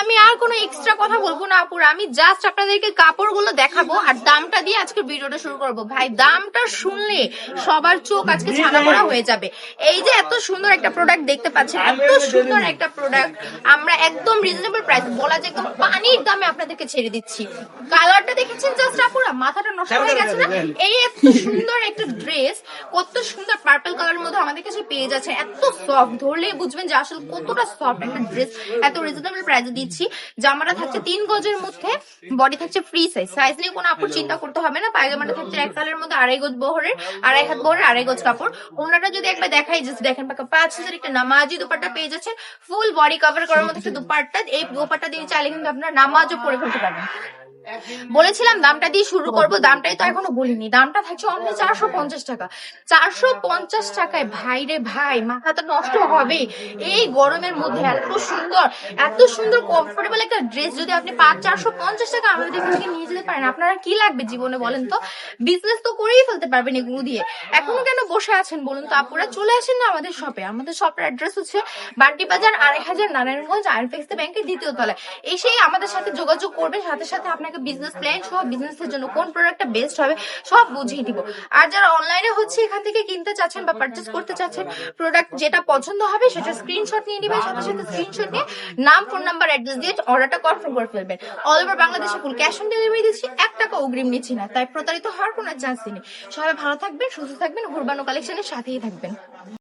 আমি আর কোনো এক্সট্রা কথা বলবো না আপুরা, আমি জাস্ট আপনাদেরকে কাপড়গুলো দেখাবো আর দামটা দিয়ে আজকে ভিডিওটা শুরু করব। ভাই দামটা শুনলে সবার চোখ আজকে ছানা পড়া হয়ে যাবে। এই যে এত সুন্দর একটা প্রোডাক্ট দেখতে পাচ্ছেন, এত সুন্দর একটা প্রোডাক্ট আমরা একদম রিজনেবল প্রাইস, বলা যায় একদম পানির দামে আপনাদেরকে ছেড়ে দিচ্ছি। কালারটা দেখেছেন জাস্ট আপুরা, মাথাটা নষ্ট হয়ে গেছে না? এই এত সুন্দর একটা ড্রেস, কত সুন্দর পার্পল কালারের মধ্যে আমাদের কাছে পেয়ে যাচ্ছে, এত সফট, ধরলেই বুঝবেন যে আসলে কতটা সফট একটা ড্রেস। এত রিজনেবল প্রাইসে দিচ্ছি। জামাটা থাকছে 3 গজের মধ্যে, বডি থাকছে ফ্রি সাইজ, সাইজ নিয়ে কোনো আপুর চিন্তা করতে হবে না। পায়জামাটা থাকছে 1 কালারের মধ্যে 2.5 গজ বহরের, 2.5 হাত বহরের, 2.5 গজ কাপড়। ওনাটা যদি একবার দেখাই, জাস্ট দেখেন, পাকা 5,000 একটা নামাজি দুপাট্টা পেয়ে যাচ্ছেন, ফুল বডি কভার করার মধ্যে একটা দুপাট্টা। এই দুপাট্টা দিয়ে চাইলে কিন্তু আপনার নামাজও পরে ফেলতে পারবেন। বলেছিলাম দামটা দিয়ে শুরু করব, দামটাই তো এখনো বলিনি। দামটা থাকছে অনলি 450 টাকা। 450 টাকায় ভাই রে ভাই, মাথা তো নষ্ট হবে এই গরমের মধ্যে। এত সুন্দর কমফোর্টেবল একটা ড্রেস যদি আপনি 450 টাকা আমাদের এখান থেকে নিয়ে যেতে পারেন, আপনারা কি লাগবে জীবনে বলেন তো? বিজনেস তো করেই ফেলতে পারবেন এগুলো দিয়ে। এখনো কেন বসে আছেন বলুন তো আপুরা? চলে আসেন না আমাদের শপে। আমাদের শপের অ্যাড্রেস হচ্ছে বান্টি বাজার 2,500 নারায়ণগঞ্জ, আইনফেক্স ব্যাংকের 2য় তলায়। এসেই আমাদের সাথে যোগাযোগ করবে, সাথে সাথে আপনাকে বিজনেস প্ল্যান সহ, বিজনেসের জন্য কোন প্রোডাক্টটা বেস্ট হবে সব বুঝিয়ে দিব। আর যারা অনলাইনে হচ্ছে এখান থেকে কিনতে চাচ্ছেন বা পারচেজ করতে চাচ্ছেন, প্রোডাক্ট যেটা পছন্দ হবে সেটা স্ক্রিনশট নিয়ে নেবেন, সাথে সাথে স্ক্রিনশট নিয়ে নাম, ফোন নাম্বার, অ্যাড্রেস দিয়ে অর্ডারটা কনফার্ম করে ফেলবেন। অল ওভার বাংলাদেশে ফুল ক্যাশ অন ডেলিভারি দিচ্ছি, 1 টাকা অগ্রিম নিচ্ছি না, তাই প্রতারিত হওয়ার কোনো চান্স নেই। সবাই ভালো থাকবেন, সুস্থ থাকবেন, হুরবানো কালেকশনের সাথেই থাকবেন।